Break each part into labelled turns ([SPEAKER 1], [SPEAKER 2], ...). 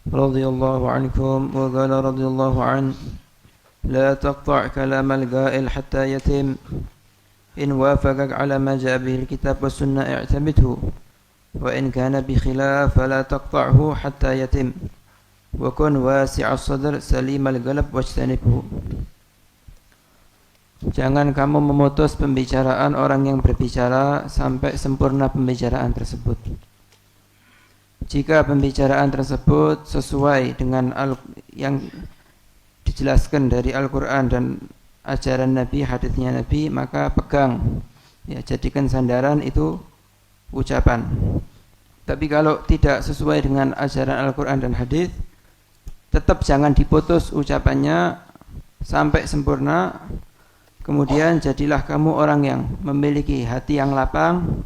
[SPEAKER 1] رضي الله عنكم وقال رضي الله عنه لا تقطع كلام القائل حتى يتم إن وافقك على ما جاء به الكتاب والسنة اعتمده وإن كان بخلاف فلا تقطعه حتى يتم وكن واسع الصدر سليم القلب واجتنبه. Jangan kamu memutus pembicaraan orang yang berbicara sampai sempurna pembicaraan tersebut. Jika pembicaraan tersebut sesuai dengan yang dijelaskan dari Al-Quran dan ajaran Nabi, hadisnya Nabi, maka pegang, ya, jadikan sandaran itu ucapan. Tapi kalau tidak sesuai dengan ajaran Al-Quran dan hadis, tetap jangan diputus ucapannya sampai sempurna. Kemudian jadilah kamu orang yang memiliki hati yang lapang,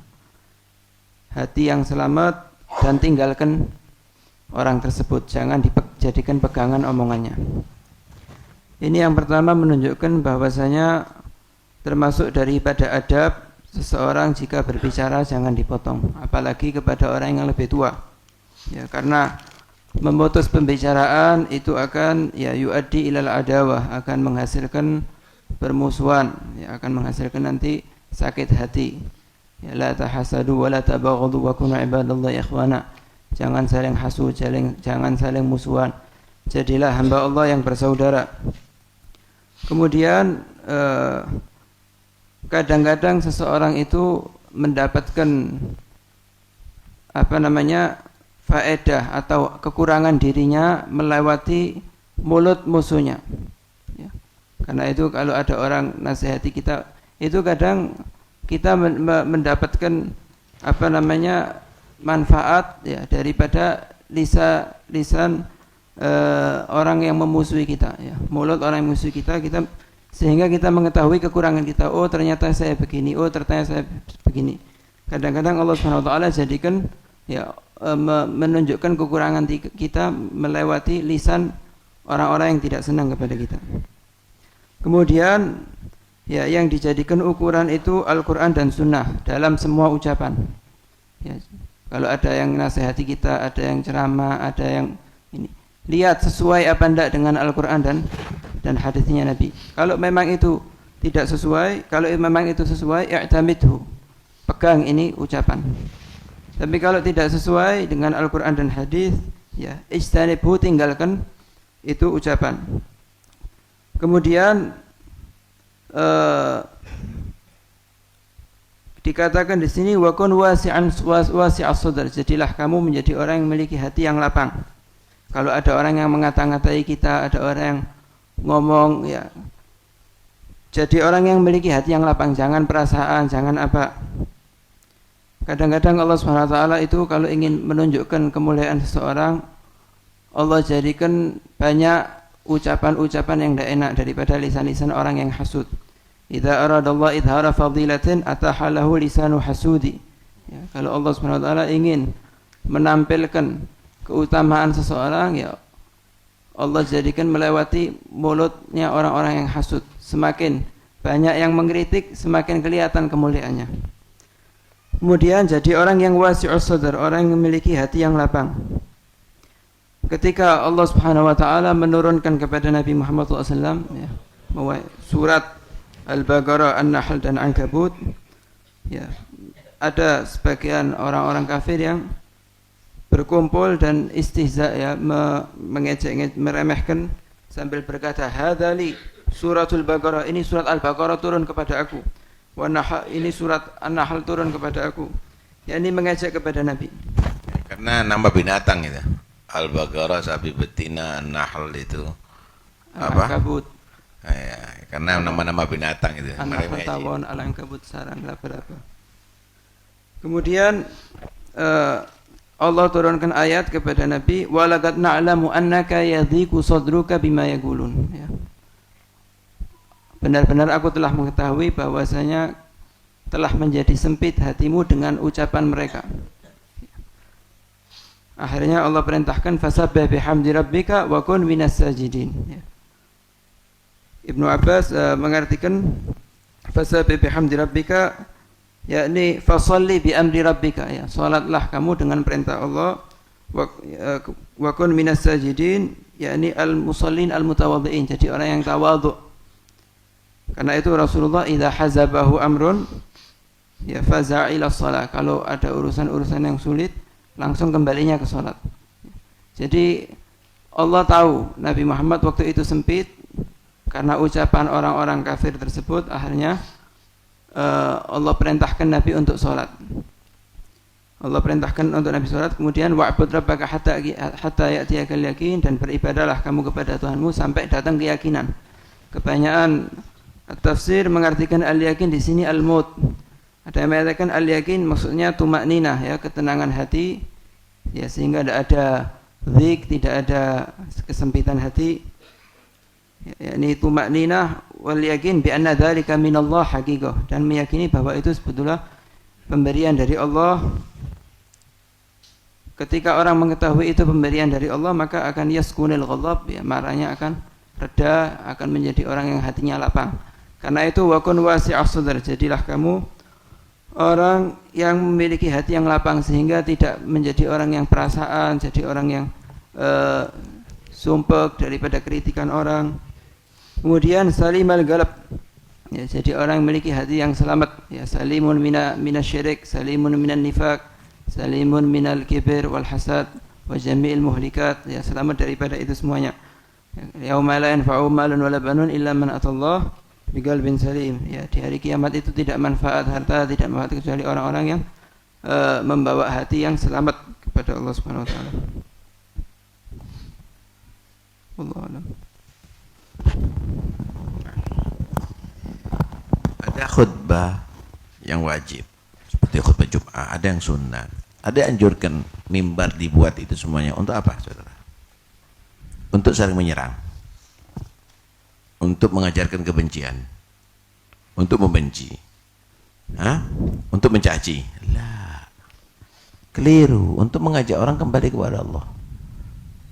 [SPEAKER 1] hati yang selamat, dan tinggalkan orang tersebut. Jangan dijadikan pegangan omongannya. Ini yang pertama menunjukkan bahwasanya termasuk daripada adab seseorang jika berbicara jangan dipotong, apalagi kepada orang yang lebih tua. Ya, karena memutus pembicaraan itu akan yuaddi ilal adawah, akan menghasilkan permusuhan, ya, akan menghasilkan nanti sakit hati. Ya, la tahasadu wa la tabaghadu wa kunu ibadallahi ikhwana. Jangan saling hasud, jangan saling musuhan. Jadilah hamba Allah yang bersaudara. Kemudian kadang-kadang seseorang itu mendapatkan faedah atau kekurangan dirinya melewati mulut musuhnya. Ya. Karena itu kalau ada orang nasihati kita, itu kadang kita mendapatkan manfaat, ya, daripada lisan orang yang memusuhi kita, ya. Mulut orang yang memusuhi kita, sehingga kita mengetahui kekurangan kita. Oh, ternyata saya begini, oh ternyata saya begini. Kadang-kadang Allah Subhanahu wa taala jadikan, ya, menunjukkan kekurangan kita melewati lisan orang-orang yang tidak senang kepada kita. Kemudian, ya, yang dijadikan ukuran itu Al-Quran dan Sunnah dalam semua ucapan. Ya, kalau ada yang nasihati kita, ada yang ceramah, ada yang ini, lihat sesuai apa enggak dengan Al-Quran dan hadisnya Nabi. Kalau memang itu tidak sesuai, kalau memang itu sesuai, i'tamidhu, pegang ini ucapan. Tapi kalau tidak sesuai dengan Al-Quran dan hadis, ya, ijtanibhu, tinggalkan itu ucapan. Kemudian dikatakan di sini wa kun wasi'as sadr, jadilah kamu menjadi orang yang memiliki hati yang lapang. Kalau ada orang yang mengata-ngatai kita, ada orang yang ngomong, ya, jadi orang yang memiliki hati yang lapang, jangan perasaan, jangan apa. Kadang-kadang Allah SWT itu kalau ingin menunjukkan kemuliaan seseorang, Allah jadikan banyak ucapan-ucapan yang tidak enak daripada lisan-lisan orang yang hasud. Idza aradallahu idhara fadilatin atahalahu lisanu hasudi. Ya, kalau Allah SWT ingin menampilkan keutamaan seseorang, ya, Allah jadikan melewati mulutnya orang-orang yang hasud. Semakin banyak yang mengkritik, semakin kelihatan kemuliaannya. Kemudian jadi orang yang wasi'us sadr, orang yang memiliki hati yang lapang. Ketika Allah Subhanahu wa taala menurunkan kepada Nabi Muhammad SAW, ya, surat Al-Baqarah, An-Nahl dan Ankabut, ya, ada sebagian orang-orang kafir yang berkumpul dan istihza, ya, mengejek, meremehkan sambil berkata, hadzali suratul Baqarah, ini surat Al-Baqarah turun kepada aku. Wa Nahl, ini surat An-Nahl turun kepada aku. Ya, ini mengejek kepada Nabi.
[SPEAKER 2] Karena nama binatang itu. Al-Baqarah sapi betina, An-Nahl itu apa?
[SPEAKER 1] Al-Ankabut.
[SPEAKER 2] Ya, karena nama-nama binatang itu.
[SPEAKER 1] An-Nahl tawon, Al-Ankabut sarang, laba-laba. Kemudian Allah turunkan ayat kepada Nabi, walaqad na'lamu annaka yadhiqu sadruka bima yaqulun. Ya. Benar-benar aku telah mengetahui bahwasanya telah menjadi sempit hatimu dengan ucapan mereka. Akhirnya Allah perintahkan fasabbih bihamdi rabbika wa kun minas sajidin. Ya. Ibnu Abbas mengartikan fasabbih bihamdi rabbika, yakni fasalli bi amri rabbika, ya, salatlah kamu dengan perintah Allah, wa kun minas sajidin, yakni al-musallin al-mutawadhi'in, jadi orang yang tawadhu. Karena itu Rasulullah idza hazabahu amrun ya faza'a ila shalah, kalau ada urusan-urusan yang sulit langsung kembalinya ke salat. Jadi Allah tahu Nabi Muhammad waktu itu sempit, karena ucapan orang-orang kafir tersebut akhirnya Allah perintahkan Nabi untuk salat. Allah perintahkan untuk Nabi salat, kemudian wa'bud rabbaka hatta ya'tiyakal yaqin, dan beribadahlah kamu kepada Tuhanmu sampai datang keyakinan. Kebanyakan tafsir mengartikan al-yakin di sini al-maut. Ada yang mengatakan al-yakin maksudnya tumakninah, ya, ketenangan hati, ya, sehingga tidak ada zik, tidak ada kesempitan hati. Yakni tumakninah wal yakin bi anna dzalika minallah haqiqah, dan meyakini bahwa itu sebetulnya pemberian dari Allah. Ketika orang mengetahui itu pemberian dari Allah, maka akan yaskunil ghadab, ya, marahnya akan reda, akan menjadi orang yang hatinya lapang. Karena itu wa kun wasi'as sadr, jadilah kamu orang yang memiliki hati yang lapang, sehingga tidak menjadi orang yang perasaan, jadi orang yang sumpek daripada kritikan orang. Kemudian salimal galab, ya, jadi orang yang memiliki hati yang selamat, ya, salimun minasyirik, salimun minan nifaq, salimun minal kibir wal hasad wa jami'il muhlikat, ya, selamat daripada itu semuanya. Yauma la yanfa'u malun wala banun illa man atallah biqalbin salim, ya, di hari kiamat itu tidak manfaat harta, tidak manfaat kecuali orang-orang yang membawa hati yang selamat kepada Allah Subhanahu wa taala. Wallahu a'lam.
[SPEAKER 2] Ada khutbah yang wajib seperti khutbah Jum'ah, ada yang sunnah, ada yang anjurkan mimbar dibuat, itu semuanya untuk apa, saudara? Untuk saling menyerang, untuk mengajarkan kebencian, untuk membenci, untuk mencaci. Lah, keliru. Untuk mengajak orang kembali kepada Allah,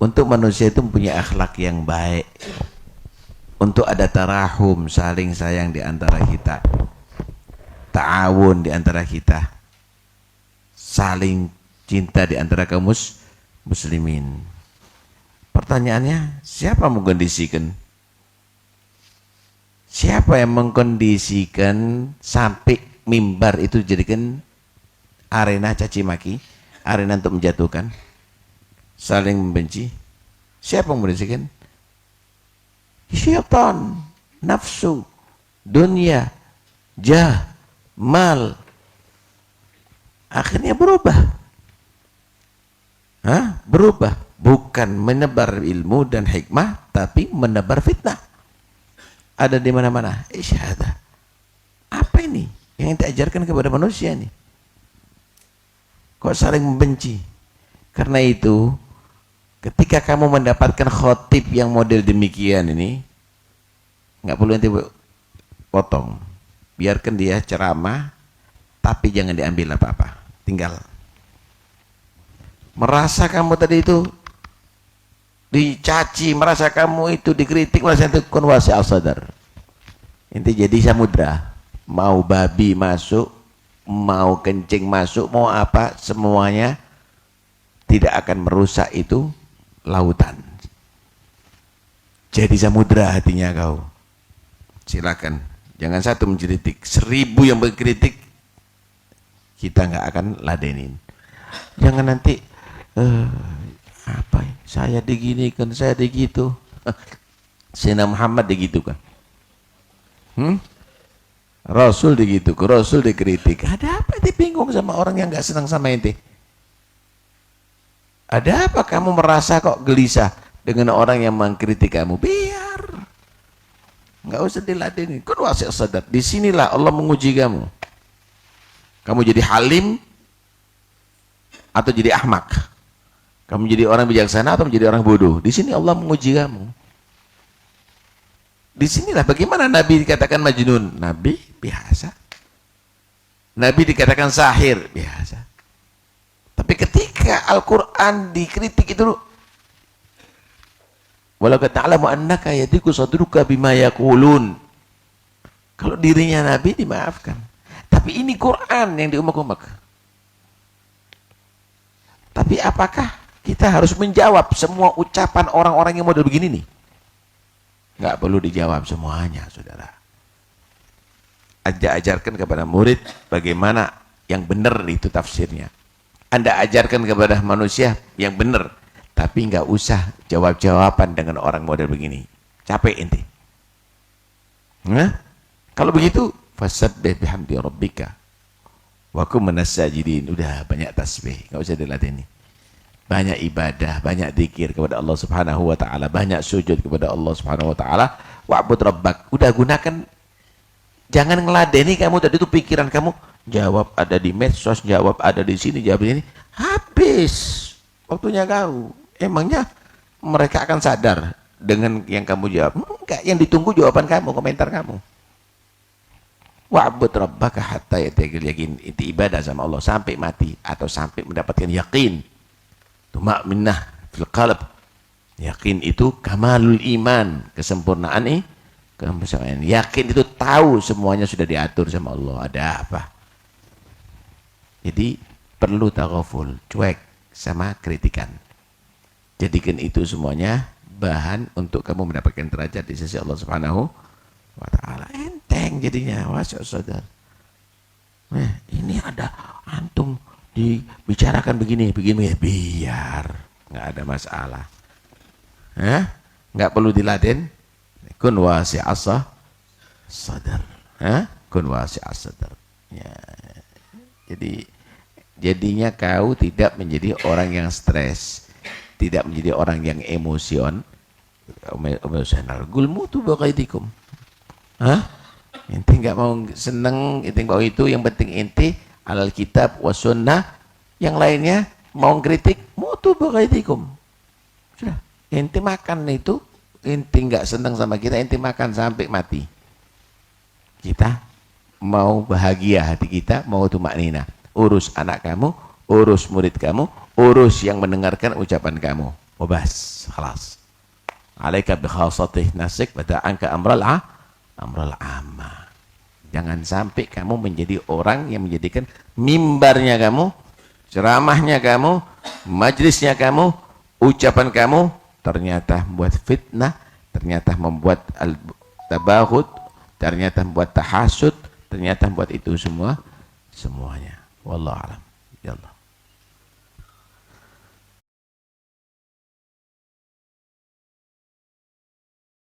[SPEAKER 2] untuk manusia itu mempunyai akhlak yang baik, untuk ada tarahum, saling sayang di antara kita, ta'awun di antara kita, saling cinta di antara kaum muslimin. Pertanyaannya, siapa mengkondisikan? Siapa yang mengkondisikan sampai mimbar itu jadikan arena caci maki, arena untuk menjatuhkan, saling membenci? Siapa yang mengkondisikan? Syaitan, nafsu, dunia, jah, mal. Akhirnya berubah. Berubah. Bukan menebar ilmu dan hikmah, tapi menebar fitnah. Ada di mana-mana. Isyhadah. Apa ini yang diajarkan kepada manusia ini? Kok saling membenci? Karena itu, ketika kamu mendapatkan khotib yang model demikian ini, nggak perlu nanti potong. Biarkan dia ceramah, tapi jangan diambil apa-apa. Tinggal. Merasa kamu tadi itu dicaci, merasa kamu itu dikritik, merasa itu kun wasi'as sadar. Inti jadi samudra. Mau babi masuk, mau kencing masuk, mau apa, semuanya tidak akan merusak itu lautan. Jadi samudra hatinya kau. Silakan. Jangan satu mengkritik, 1000 yang berkritik, kita nggak akan ladenin. Jangan nanti apa ya, saya diginikan, saya digitu. Sayyidina Muhammad digitukan. Rasul digitu, Rasul dikritik. Ada apa ente bingung sama orang yang nggak senang sama ente? Ada apa kamu merasa kok gelisah dengan orang yang mengkritik kamu? Biar, nggak usah diladenin. Kun wasi'as sadar. Disinilah Allah menguji kamu. Kamu jadi halim atau jadi ahmak? Kamu jadi orang bijaksana atau menjadi orang bodoh? Di sini Allah menguji kamu. Di sinilah bagaimana Nabi dikatakan majnun. Nabi biasa. Nabi dikatakan sahir biasa. Tapi ketika Al-Quran dikritik itu, walau ta'lamu annaka yadiku sadruka bima yaqulun. Kalau dirinya Nabi dimaafkan. Tapi ini Quran yang diumak-umak. Tapi apakah Kita harus menjawab semua ucapan orang-orang yang model begini nih. Nggak perlu dijawab semuanya, saudara. Anda ajarkan kepada murid bagaimana yang benar itu tafsirnya. Anda ajarkan kepada manusia yang benar. Tapi nggak usah jawab-jawaban dengan orang model begini. Capek ente. Nah, kalau begitu, fasabbih bihamdi rabbika wa kum minas sajidin. Udah banyak tasbih, nggak usah dilatih. Banyak ibadah, banyak zikir kepada Allah Subhanahu wa taala, banyak sujud kepada Allah Subhanahu wa taala. Wa'bud rabbak. Udah gunakan, jangan ngeladeni kamu tadi itu pikiran kamu jawab ada di medsos, jawab ada di sini, jawab di sini. Habis waktunya kau. Emangnya mereka akan sadar dengan yang kamu jawab? Enggak, yang ditunggu jawaban kamu, komentar kamu. Wa'bud rabbaka hatta yataqil yakin. Itu ibadah sama Allah sampai mati atau sampai mendapatkan yakin. Tuma'minnah fil qalb. Yakin itu kamalul iman, kesempurnaan kesempurnaan. Yakin itu tahu semuanya sudah diatur sama Allah. Ada apa? Jadi perlu taghaful, cuek sama kritikan. Jadikan itu semuanya bahan untuk kamu mendapatkan derajat di sisi Allah Subhanahu wa taala. Enteng jadinya, masya saudara. Ini ada antum dibicarakan begini, biar nggak ada masalah. Nggak perlu diladen. Kun wasi'as sadar. Kun wasi'as sadar. Ya. Jadinya kau tidak menjadi orang yang stres, tidak menjadi orang yang emosional. Gulmu tu baqaitikum. Inti nggak mau seneng, inti mau itu, yang penting inti alal kitab was sunnah. Yang lainnya mau kritik, mutu baqaitikum. Sudah, inti makan itu, inti nggak seneng sama kita, inti makan sampai mati. Kita mau bahagia hati kita, mau tumaknina. Urus anak kamu, urus murid kamu, urus yang mendengarkan ucapan kamu. Wabas, khalas. Alaika bi khasatih nasik bada'anka amral amma. Jangan sampai kamu menjadi orang yang menjadikan mimbarnya kamu, ceramahnya kamu, majlisnya kamu, ucapan kamu ternyata membuat fitnah, ternyata membuat tabahud, ternyata membuat tahasud, ternyata membuat itu semuanya. Wallahu a'lam. Ya Allah.